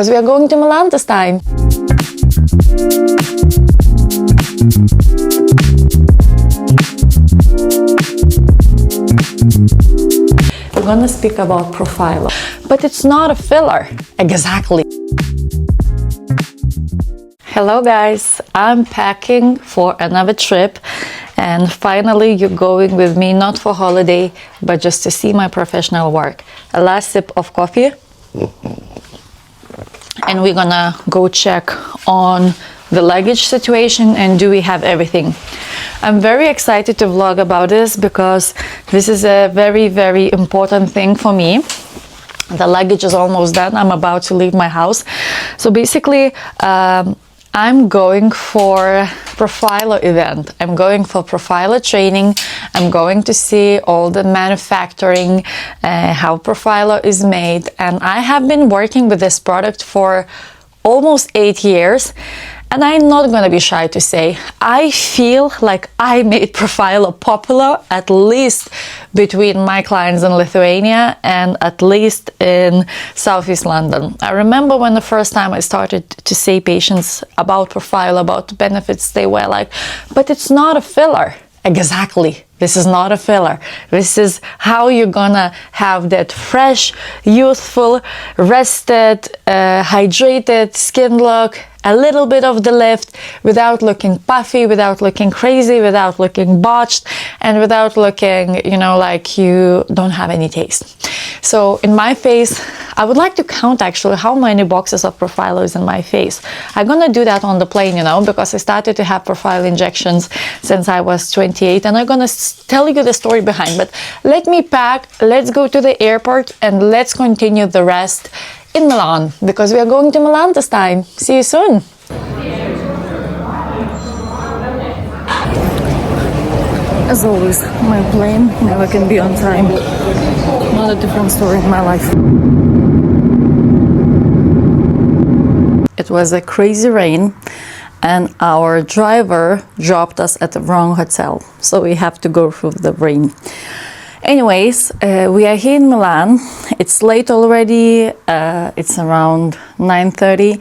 because we are going to Milan this time. We're gonna speak about Profhilo, but it's not a filler. Exactly. Hello guys, I'm packing for another trip, and finally you're going with me not for holiday but just to see my professional work. A last sip of coffee and we're gonna go check on the luggage situation and do we have everything. I'm very excited to vlog about this because this is a very important thing for me. The luggage is almost done. I'm about to leave my house. So basically I'm going for Profhilo event. I'm going for Profhilo training. I'm going to see all the manufacturing, how Profhilo is made. And I have been working with this product for almost 8 years. And I'm not going to be shy to say, I feel like I made Profhilo popular, at least between my clients in Lithuania and at least in Southeast London. I remember when the first time I started to say patients about Profhilo, about the benefits, they were like, but it's not a filler. Exactly. This is not a filler. This is how you're gonna have that fresh, youthful, rested, hydrated skin look, a little bit of the lift without looking puffy, without looking crazy, without looking botched, and without looking, you know, like you don't have any taste. So in my face, I would like to count actually how many boxes of Profhilo is in my face. I'm gonna do that on the plane, you know, because I started to have Profhilo injections since I was 28, and I'm gonna tell you the story behind. But let me pack, let's go to the airport, and let's continue the rest in Milan, because we are going to Milan this time. See you soon. As always, my plane never can be on time. Not a different story in my life. It was a crazy rain and our driver dropped us at the wrong hotel, so we have to go through the rain. Anyways, we are here in Milan. It's late already. It's around 9:30.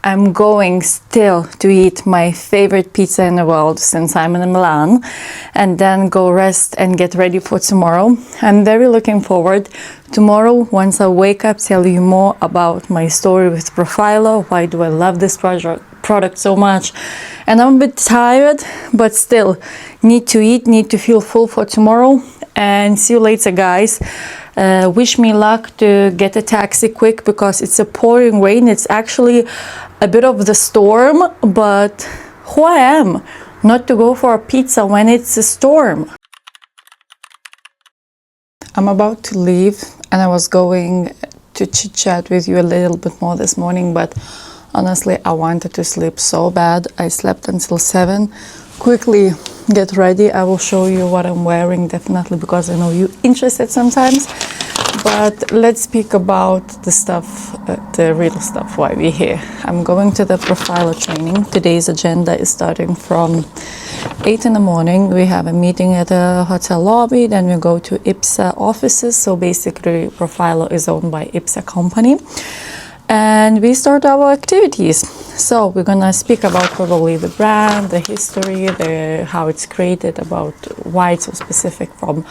I'm going still to eat my favorite pizza in the world since I'm in Milan, and then go rest and get ready for tomorrow. I'm very looking forward. Tomorrow, once I wake up, tell you more about my story with Profhilo. Why do I love this product so much? And I'm a bit tired, but still need to eat, need to feel full for tomorrow. And see you later, guys. Wish me luck to get a taxi quick because it's a pouring rain. It's actually a bit of the storm, but who I am not to go for a pizza when it's a storm. I'm about to leave and I was going to chit chat with you a little bit more this morning, but honestly I wanted to sleep so bad. I slept until 7. Quickly get ready. I will show you what I'm wearing, definitely, because I know you're interested sometimes. But let's speak about the stuff, the real stuff, why we're here. I'm going to the Profhilo training. Today's agenda is starting from 8 in the morning. We have a meeting at a hotel lobby, then we go to IBSA offices. So basically Profhilo is owned by IBSA company. And we start our activities. So we're gonna speak about probably the brand, the history, how it's created, about why it's so specific from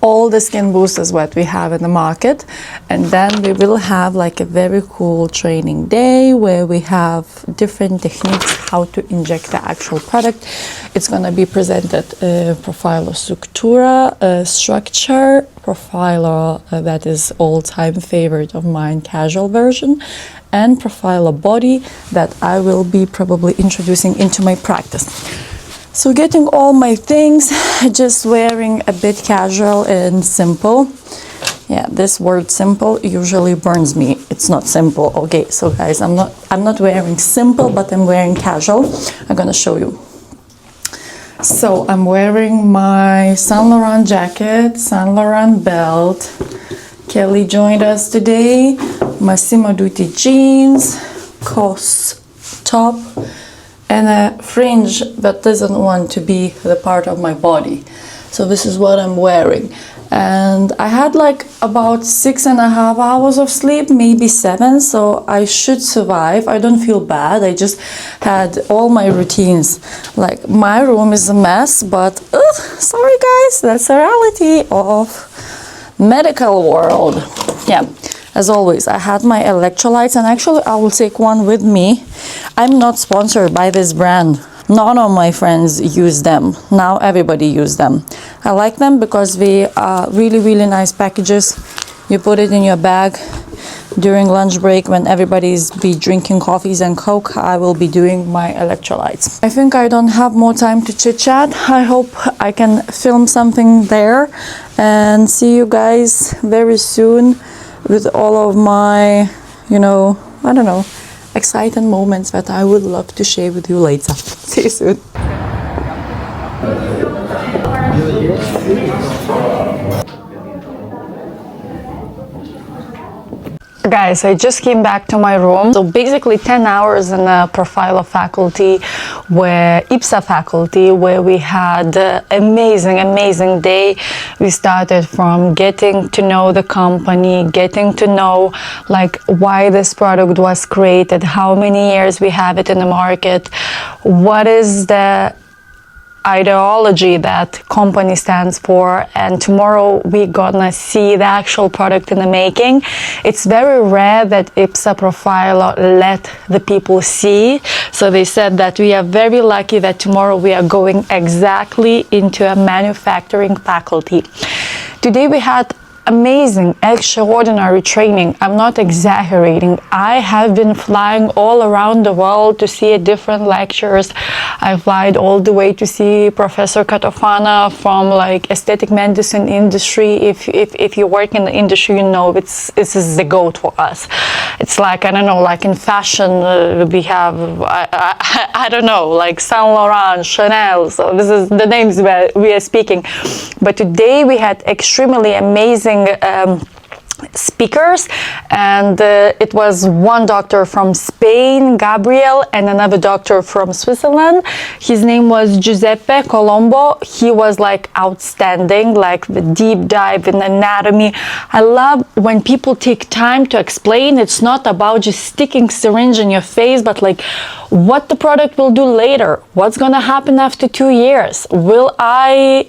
all the skin boosters what we have in the market. And then we will have like a very cool training day where we have different techniques how to inject the actual product. It's gonna be presented Profhilo structure, Profhilo that is all-time favorite of mine, casual version, and Profhilo body that I will be probably introducing into my practice. So getting all my things, just wearing a bit casual and simple. Yeah, this word simple usually burns me. It's not simple. Okay, so guys, I'm not wearing simple, but I'm wearing casual. I'm gonna show you. So I'm wearing my Saint Laurent jacket, Saint Laurent belt. Kelly joined us today. Massimo Dutti jeans, COS top, and a fringe that doesn't want to be the part of my body. So this is what I'm wearing. and I had like about 6.5 hours of sleep, maybe 7, so I should survive. I don't feel bad. I just had all my routines. Like, my room is a mess, but sorry guys, that's the reality of medical world. Yeah, as always, I had my electrolytes, and actually I will take one with me. I'm not sponsored by this brand. None of my friends use them. Now everybody use them. I like them because they are really, really nice packages. You put it in your bag during lunch break when everybody's be drinking coffees and Coke. I will be doing my electrolytes. I think I don't have more time to chit chat. I hope I can film something there and see you guys very soon with all of my, you know, I don't know, exciting moments that I would love to share with you later. See you soon. Guys, I just came back to my room. So basically 10 hours in a Profhilo faculty, where IBSA faculty, where we had amazing day. We started from getting to know the company, getting to know like why this product was created, how many years we have it in the market, what is the ideology that company stands for, and tomorrow we're gonna see the actual product in the making. It's very rare that IBSA Profhilo let the people see, so they said that we are very lucky that tomorrow we are going exactly into a manufacturing faculty. Today we had amazing, extraordinary training. I'm not exaggerating. I have been flying all around the world to see different lectures. I flied all the way to see Professor Katofana from like aesthetic medicine industry. If you work in the industry, you know this is the goat for us. It's like, I don't know, like in fashion, we have I don't know, like Saint Laurent, Chanel. So this is the names we are speaking. But today we had extremely amazing speakers, and it was one doctor from Spain, Gabriel, and another doctor from Switzerland. His name was Giuseppe Colombo. He was like outstanding, like the deep dive in anatomy. I love when people take time to explain. It's not about just sticking syringe in your face, but like what the product will do later, what's gonna happen after 2 years. Will I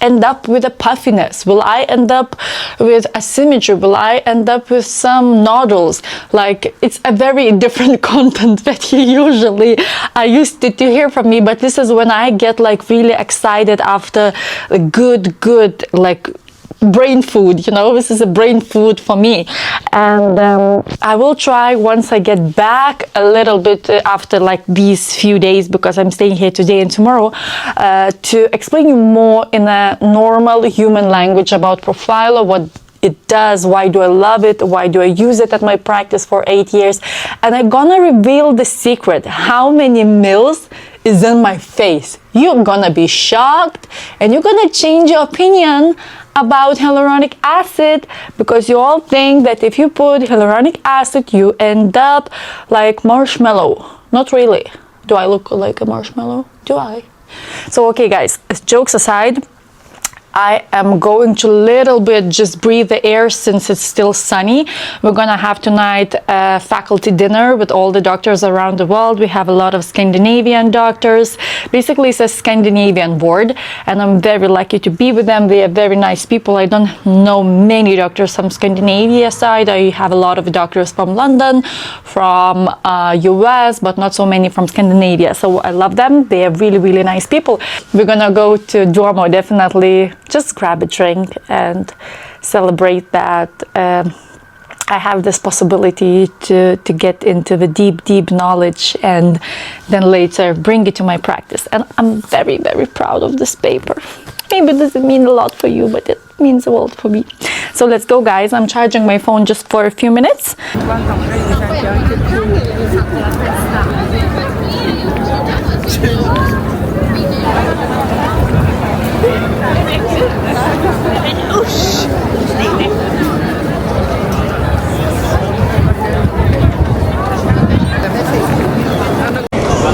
end up with a puffiness? Will I end up with asymmetry? Will I end up with some nodules? Like, it's a very different content that you usually are used to hear from me, but this is when I get like really excited after a good like brain food, you know. This is a brain food for me, and I will try once I get back a little bit after like these few days, because I'm staying here today and tomorrow, to explain you more in a normal human language about Profhilo, what it does, why do I love it, why do I use it at my practice for 8 years, and I'm gonna reveal the secret, how many mils is in my face. You're gonna be shocked, and you're gonna change your opinion about hyaluronic acid, because you all think that if you put hyaluronic acid you end up like marshmallow. Not really. Do I look like a marshmallow? Do I? So okay guys, jokes aside, I am going to little bit just breathe the air since it's still sunny. We're gonna have tonight a faculty dinner with all the doctors around the world. We have a lot of Scandinavian doctors. Basically it's a Scandinavian board, and I'm very lucky to be with them. They are very nice people. I don't know many doctors from Scandinavia side. I have a lot of doctors from London, from US, but not so many from Scandinavia. So I love them. They are really nice people. We're gonna go to Duomo, definitely. Just grab a drink and celebrate that I have this possibility to get into the deep knowledge, and then later bring it to my practice. And I'm very proud of this paper. Maybe it doesn't mean a lot for you, but it means a lot for me. So let's go guys. I'm charging my phone just for a few minutes.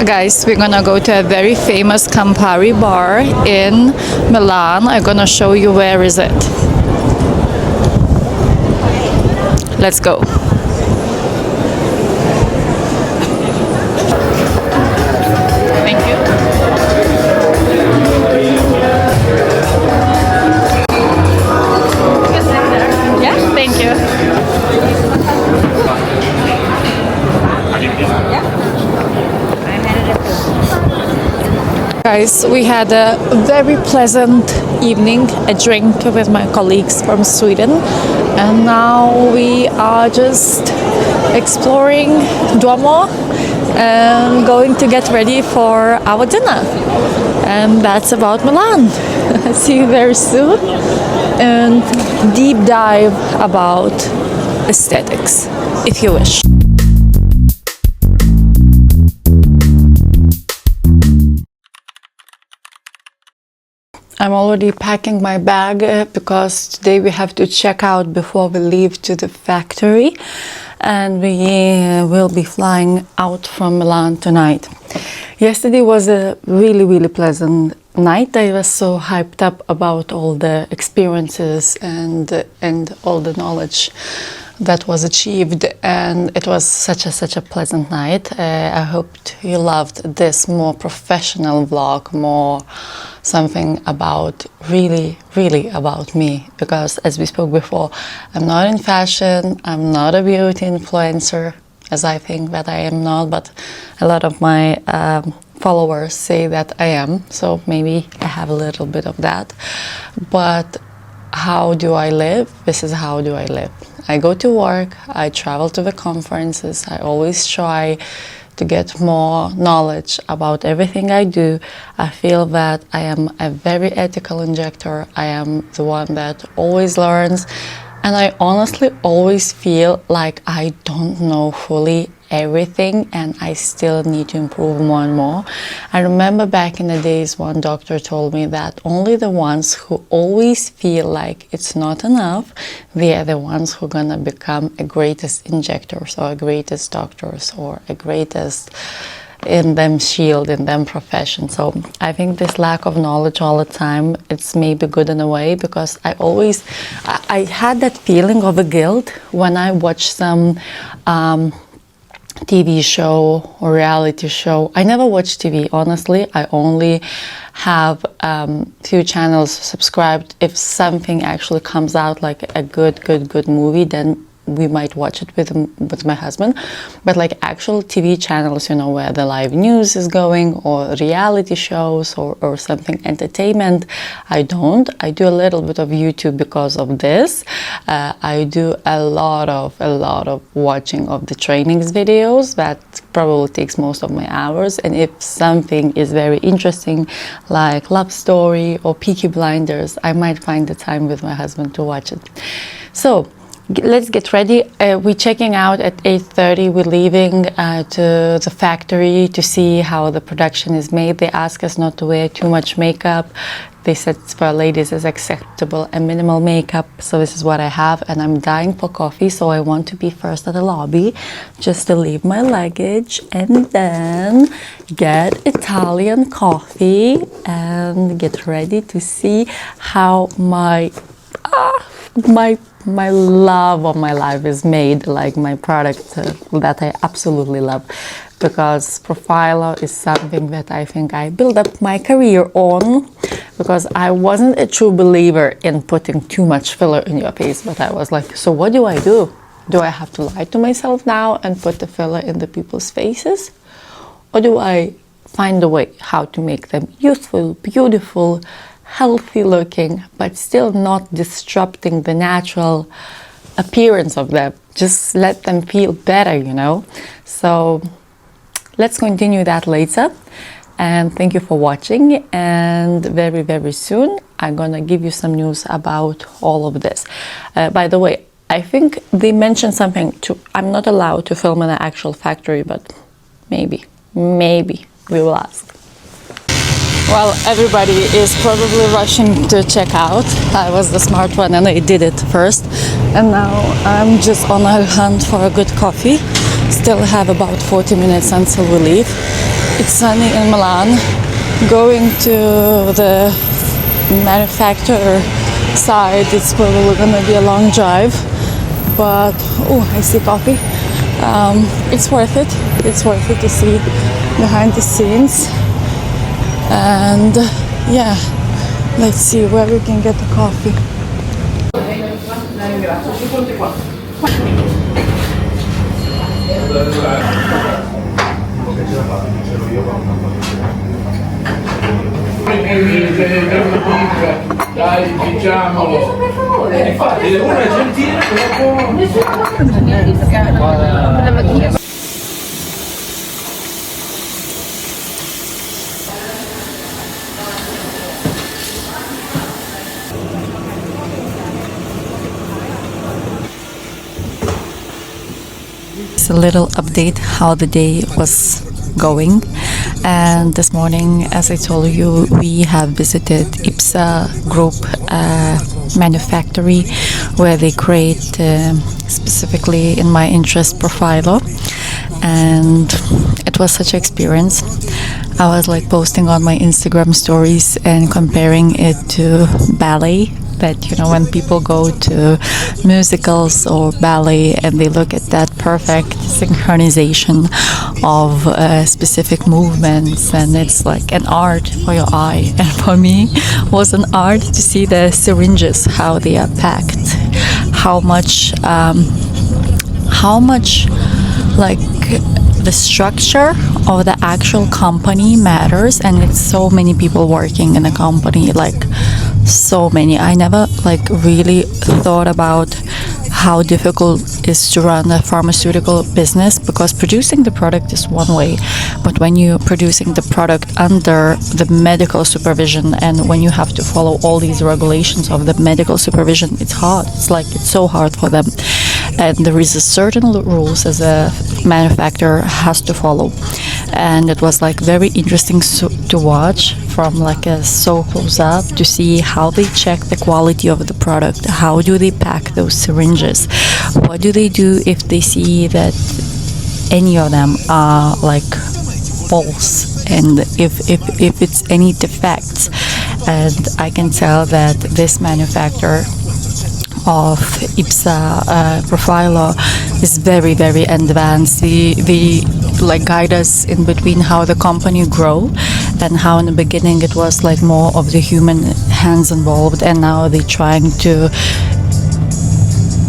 Guys, we're gonna go to a very famous Campari bar in Milan. I'm gonna show you where is it. Let's go. Thank you. Yeah, thank you. Guys, we had a very pleasant evening, a drink with my colleagues from Sweden, and now we are just exploring Duomo and going to get ready for our dinner. And that's about Milan. See you very soon, and deep dive about aesthetics, if you wish. I'm already packing my bag because today we have to check out before we leave to the factory, and we will be flying out from Milan tonight. Yesterday was a really pleasant night. I was so hyped up about all the experiences and all the knowledge that was achieved, and it was such a pleasant night. I hoped you loved this more professional vlog, more something about really about me, because as we spoke before, I'm not in fashion, I'm not a beauty influencer, as I think that I am not, but a lot of my followers say that I am, so maybe I have a little bit of that. But how do I live? This is how do I live. I go to work, I travel to the conferences, I always try to get more knowledge about everything I do. I feel that I am a very ethical injector. I am the one that always learns, and I honestly always feel like I don't know fully everything and I still need to improve more and more. I remember back in the days one doctor told me that only the ones who always feel like it's not enough, they are the ones who are gonna become a greatest injectors or a greatest doctors or a greatest in them field, in them profession. So I think this lack of knowledge all the time, it's maybe good in a way, because I had that feeling of a guilt when I watched some TV show or reality show. I never watch TV, honestly. I only have few channels subscribed. If something actually comes out like a good movie, then we might watch it with my husband. But like actual TV channels, you know, where the live news is going, or reality shows, or something entertainment, I don't. I do a little bit of YouTube because of this. I do a lot of watching of the trainings videos. That probably takes most of my hours. And if something is very interesting, like Love Story or Peaky Blinders, I might find the time with my husband to watch it. So let's get ready. We're checking out at 8:30. We're leaving to the factory to see how the production is made. They ask us not to wear too much makeup. They said for ladies is acceptable and minimal makeup. So this is what I have, and I'm dying for coffee, so I want to be first at the lobby just to leave my luggage and then get Italian coffee and get ready to see how my love of my life is made, like my product that I absolutely love, because Profhilo is something that I think I built up my career on, because I wasn't a true believer in putting too much filler in your face, but I was like, so what do? Do I have to lie to myself now and put the filler in the people's faces? Or do I find a way how to make them youthful, beautiful, healthy looking, but still not disrupting the natural appearance of them? Just let them feel better, you know? So let's continue that later. And thank you for watching. And very soon, I'm gonna give you some news about all of this. By the way, I think they mentioned something I'm not allowed to film in an actual factory, but maybe we will ask. Well, everybody is probably rushing to check out. I was the smart one and I did it first. And now I'm just on a hunt for a good coffee. Still have about 40 minutes until we leave. It's sunny in Milan. Going to the manufacturer side, it's probably gonna be a long drive, but oh, I see coffee. It's worth it. It's worth it to see behind the scenes. And yeah, let's see where we can get the coffee. Dai, diciamolo. Infatti, uno è gentile, It's a little update how the day was going, and this morning, as I told you, we have visited IBSA group manufactory, where they create specifically in my interest Profhilo, and it was such an experience. I was like posting on my Instagram stories and comparing it to ballet, that, you know, when people go to musicals or ballet and they look at that perfect synchronization of specific movements, and it's like an art for your eye, and for me was an art to see the syringes, how they are packed, how much like the structure of the actual company matters, and it's so many people working in a company, like so many. I never like really thought about how difficult it is to run a pharmaceutical business, because producing the product is one way, but when you're producing the product under the medical supervision, and when you have to follow all these regulations of the medical supervision, it's hard. It's so hard for them, and there is a certain rules as a manufacturer has to follow. And it was like very interesting to watch from like a so close up, to see how they check the quality of the product, how do they pack those syringes, what do they do if they see that any of them are like false, and if it's any defects. And I can tell that this manufacturer of IBSA Profhilo is very, very advanced. They like guide us in between how the company grow, and how in the beginning it was like more of the human hands involved, and now they're trying to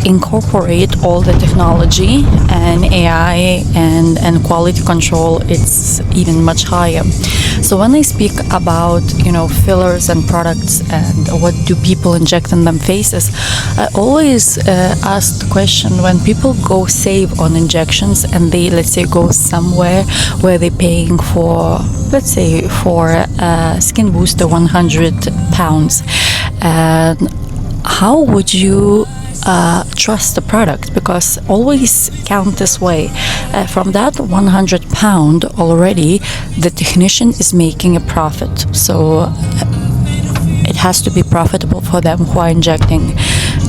incorporate all the technology and AI and quality control. It's even much higher. So when I speak about, you know, fillers and products and what do people inject in them faces, I always ask the question, when people go save on injections and they, let's say, go somewhere where they're paying for, let's say, for a skin booster 100 pounds, and how would you trust the product? Because always count this way, from that 100 pound already the technician is making a profit, so it has to be profitable for them who are injecting.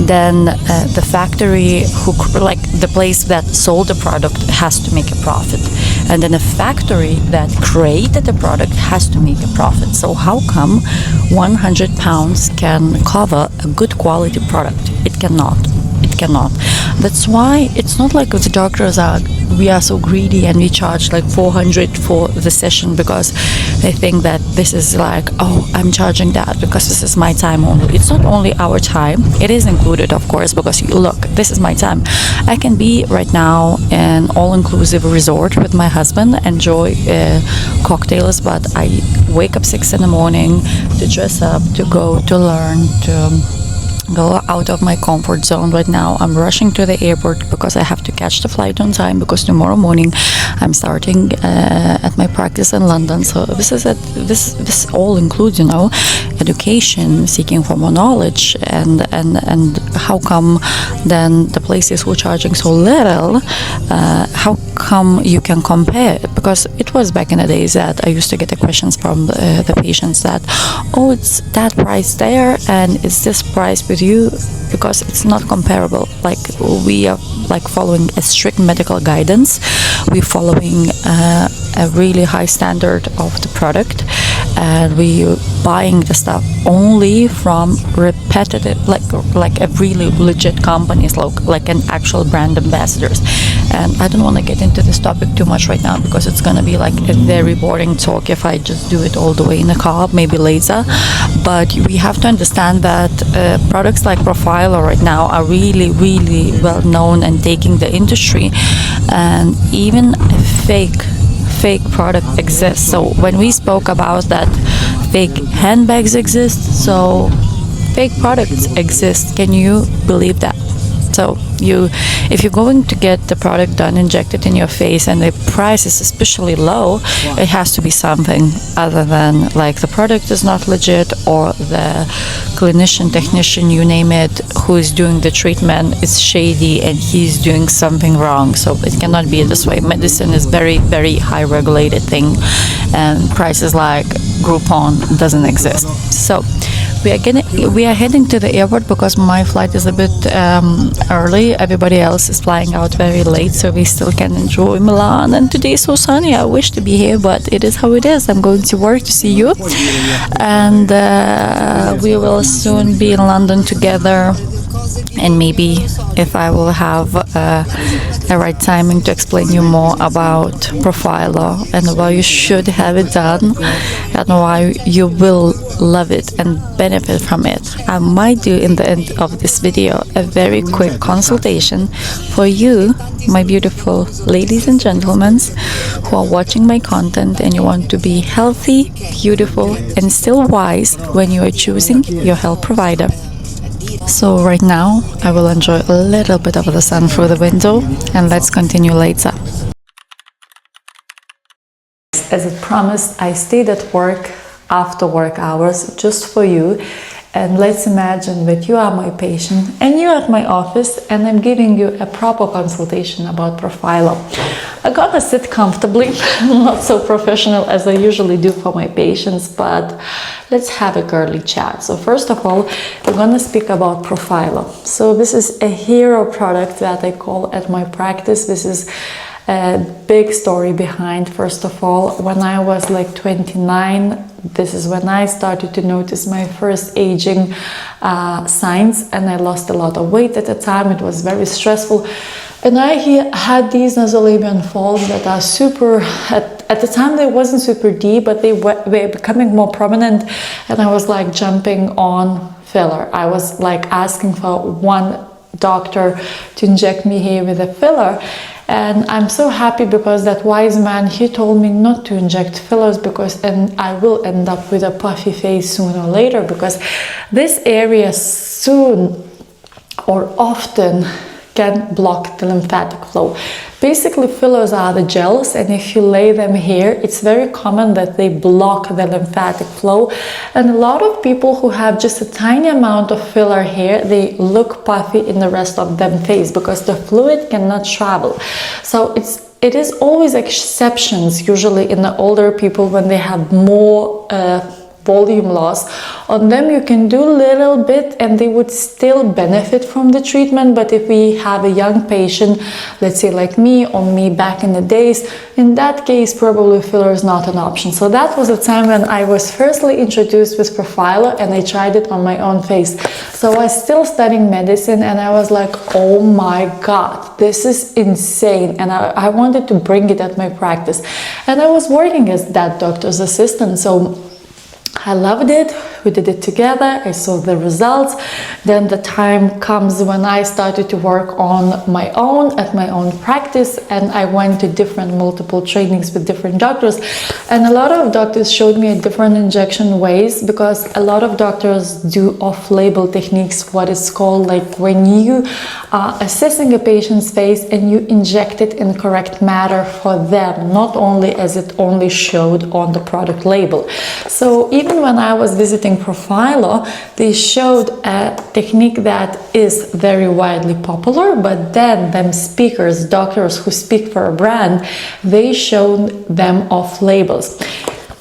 Then the factory who, like the place that sold the product, has to make a profit, and then a factory that created the product has to make a profit. So how come 100 pounds can cover a good quality product? It cannot. It cannot. That's why it's not like the doctors we are so greedy and we charge like 400 for the session, because they think that this is like, oh, I'm charging that because this is my time only. It's not only our time, it is included, of course, because you look, this is my time. I can be right now in all-inclusive resort with my husband, enjoy cocktails, but I wake up 6 in the morning to dress up, to go to learn, to go out of my comfort zone. Right now I'm rushing to the airport because I have to catch the flight on time, because tomorrow morning I'm starting at my practice in London. So this all includes, you know, education, seeking for more knowledge, and how come then the places who are charging so little, how come you can compare? Because it was back in the days that I used to get the questions from the patients that, oh, it's that price there and it's this price with you, because it's not comparable. Like, we are like following a strict medical guidance. We're following a really high standard of the product, and we buying the stuff only from repetitive, like a really legit companies, like an actual brand ambassadors. And I don't want to get into this topic too much right now because it's going to be like a very boring talk if I just do it all the way in the car, maybe later. But we have to understand that products like Profhilo right now are really, really well known and taking the industry, and even a fake product exists. So when we spoke about that fake handbags exist, so fake products exist. Can you believe that? So if you're going to get the product done, injected in your face, and the price is especially low, it has to be something other than like the product is not legit, or the clinician, technician, you name it, who is doing the treatment is shady and he's doing something wrong. So it cannot be this way. Medicine is very, very high regulated thing, and prices like Groupon doesn't exist. So we are heading to the airport because my flight is a bit early. Everybody else is flying out very late, so we still can enjoy Milan. And today is so sunny. I wish to be here, but it is how it is. I'm going to work to see you, and we will soon be in London together. And maybe if I will have the right timing to explain you more about Profhilo and why you should have it done and why you will love it and benefit from it, I might do in the end of this video a very quick consultation for you, my beautiful ladies and gentlemen who are watching my content and you want to be healthy, beautiful, and still wise when you are choosing your health provider. So right now I will enjoy a little bit of the sun through the window, and let's continue later. As I promised, I stayed at work after work hours just for you. And let's imagine that you are my patient and you're at my office, and I'm giving you a proper consultation about Profhilo. I'm gonna sit comfortably, not so professional as I usually do for my patients, but let's have a girly chat. So first of all, we're gonna speak about Profhilo. So this is a hero product that I call at my practice. This is a big story behind. First of all, when I was like 29, this is when I started to notice my first aging signs, and I lost a lot of weight at the time. It was very stressful, and I had these nasolabial folds that are super, at the time they wasn't super deep, but they were becoming more prominent, and I was like jumping on filler. I was like asking for one doctor to inject me here with a filler. And I'm so happy because that wise man, he told me not to inject fillers and I will end up with a puffy face sooner or later, because this area soon or often can block the lymphatic flow. Basically, fillers are the gels, and if you lay them here, it's very common that they block the lymphatic flow. And a lot of people who have just a tiny amount of filler here, they look puffy in the rest of them face because the fluid cannot travel. So it is always exceptions, usually in the older people when they have more volume loss. On them you can do a little bit and they would still benefit from the treatment. But if we have a young patient, let's say like me or me back in the days, in that case probably filler is not an option. So that was the time when I was firstly introduced with Profhilo, and I tried it on my own face. So I was still studying medicine, and I was like, oh my god, this is insane, and I wanted to bring it at my practice. And I was working as that doctor's assistant, so I loved it. We did it together. I saw the results. Then the time comes when I started to work on my own at my own practice, and I went to multiple trainings with different doctors, and a lot of doctors showed me different injection ways, because a lot of doctors do off-label techniques, what is called like when you are assessing a patient's face and you inject it in correct matter for them, not only as it only showed on the product label. So even when I was visiting Profhilo, they showed a technique that is very widely popular, but then them speakers, doctors who speak for a brand, they showed them off labels.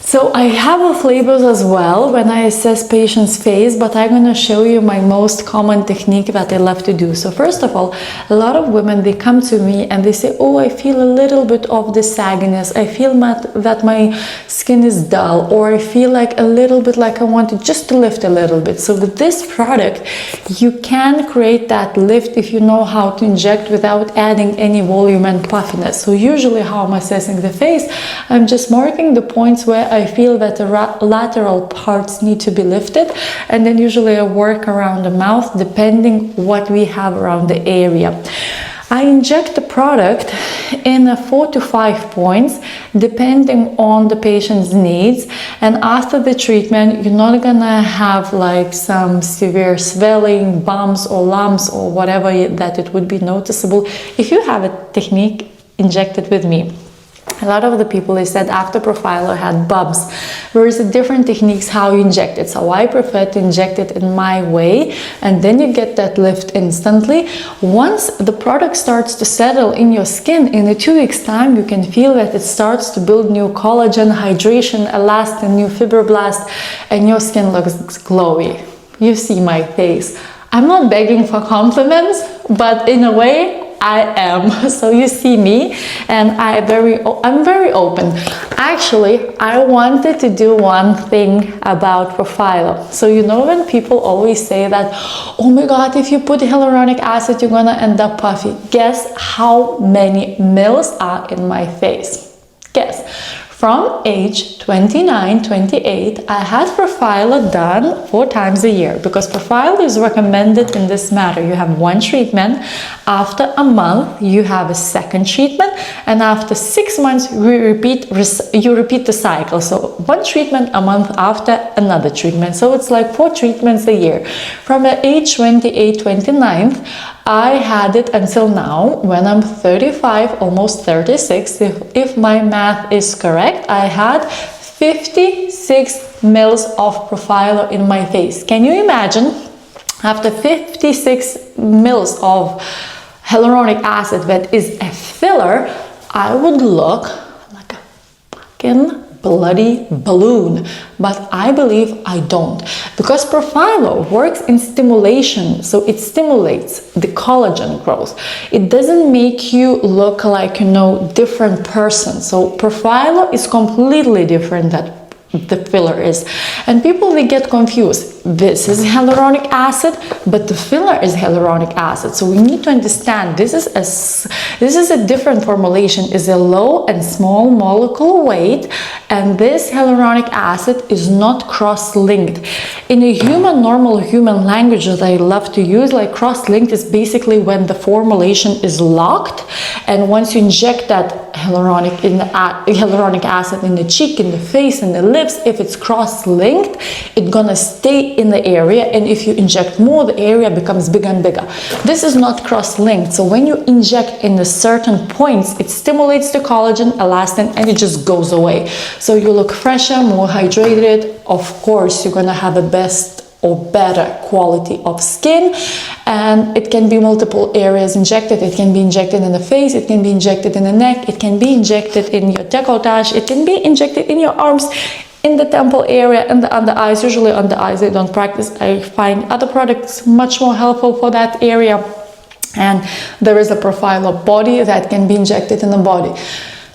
So I have a flavors as well when I assess patient's face, but I'm going to show you my most common technique that I love to do. So first of all, a lot of women, they come to me and they say, oh, I feel a little bit of the sagginess. I feel that my skin is dull, or I feel like a little bit like I want it just to lift a little bit. So with this product, you can create that lift if you know how to inject without adding any volume and puffiness. So usually how I'm assessing the face, I'm just marking the points where I feel that the lateral parts need to be lifted, and then usually I work around the mouth depending what we have around the area. I inject the product in 4 to 5 points depending on the patient's needs, and after the treatment you're not gonna have like some severe swelling, bumps or lumps or whatever that it would be noticeable if you have a technique injected with me. A lot of the people, they said after Profhilo had bumps. There is a different techniques how you inject it. So I prefer to inject it in my way, and then you get that lift instantly. Once the product starts to settle in your skin, in 2 weeks time, you can feel that it starts to build new collagen, hydration, elastin, new fibroblast, and your skin looks glowy. You see my face. I'm not begging for compliments, but in a way, I am. So you see me, and I'm very open. Actually, I wanted to do one thing about Profhilo. So you know when people always say that, oh my god, if you put hyaluronic acid, you're gonna end up puffy. Guess how many mils are in my face? Guess. From age 29, 28, I had Profhilo done 4 times a year, because Profhilo is recommended in this matter. You have 1 treatment, after a month you have a second treatment, and after 6 months you repeat the cycle. So 1 treatment a month after another treatment. So it's like 4 treatments a year. From the age 28, 29, I had it until now, when I'm 35, almost 36, if my math is correct, I had 56 mils of Profhilo in my face. Can you imagine? After 56 mils of hyaluronic acid that is a filler, I would look like a fucking bloody balloon, but I believe I don't, because Profhilo works in stimulation. So it stimulates the collagen growth. It doesn't make you look like, you know, different person. So Profhilo is completely different than the filler is, and people, they get confused. This is hyaluronic acid, but the filler is hyaluronic acid. So we need to understand this is a different formulation, is a low and small molecule weight, and this hyaluronic acid is not cross-linked. In a normal human language that I love to use, like cross-linked is basically when the formulation is locked, and once you inject that hyaluronic acid in the cheek, in the face, in the lips, if it's cross-linked, it's gonna stay in the area, and if you inject more, the area becomes bigger and bigger. This is not cross-linked. So when you inject in the certain points, it stimulates the collagen, elastin, and it just goes away. So you look fresher, more hydrated. Of course, you're gonna have a best or better quality of skin, and it can be multiple areas injected. It can be injected in the face, it can be injected in the neck, it can be injected in your décolletage, it can be injected in your arms, in the temple area, and the under eyes. Usually on the eyes I don't practice. I find other products much more helpful for that area. And there is a Profhilo body that can be injected in the body.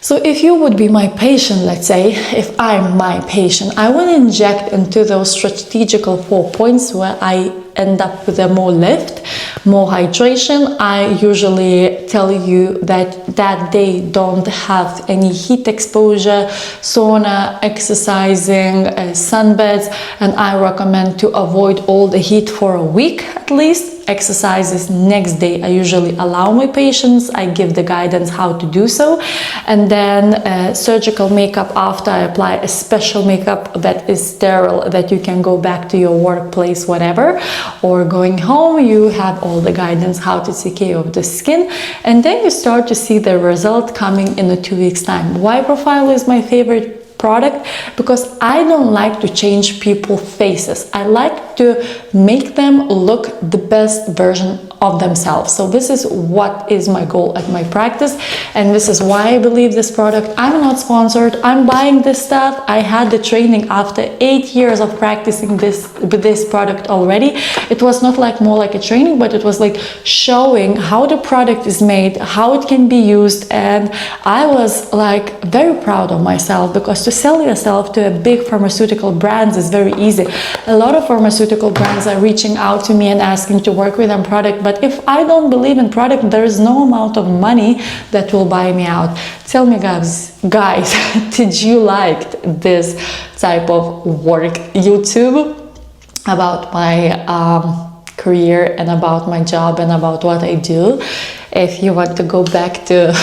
So if you would be my patient, let's say, if I'm my patient, I will inject into those strategical 4 points where I end up with a more lift, more hydration. I usually tell you that they don't have any heat exposure, sauna, exercising, sunbeds, and I recommend to avoid all the heat for a week at least. Exercises next day I usually allow my patients. I give the guidance how to do so, and then surgical makeup after. I apply a special makeup that is sterile, that you can go back to your workplace, whatever, or going home. You have all the guidance how to take care of the skin, and then you start to see the result coming in 2 weeks time. Why Profhilo is my favorite product? Because I don't like to change people's faces. I like to make them look the best version of themselves. So this is what is my goal at my practice, and this is why I believe this product. I'm not sponsored, I'm buying this stuff. I had the training after 8 years of practicing this product already. It was not like more like a training, but it was like showing how the product is made, how it can be used, and I was like very proud of myself, because to sell yourself to a big pharmaceutical brands is very easy. A lot of pharmaceutical brands are reaching out to me and asking to work with them product, but if I don't believe in product, there is no amount of money that will buy me out. Tell me guys, did you like this type of work YouTube about my career and about my job and about what I do? If you want to go back to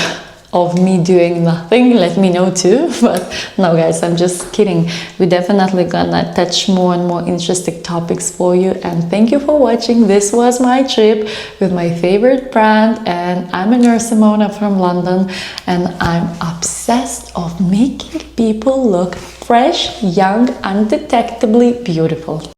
of me doing nothing, let me know too. But no guys, I'm just kidding. We're definitely gonna touch more and more interesting topics for you, and thank you for watching. This was my trip with my favorite brand, and I'm a nurse Simona from London, and I'm obsessed of making people look fresh, young, undetectably beautiful.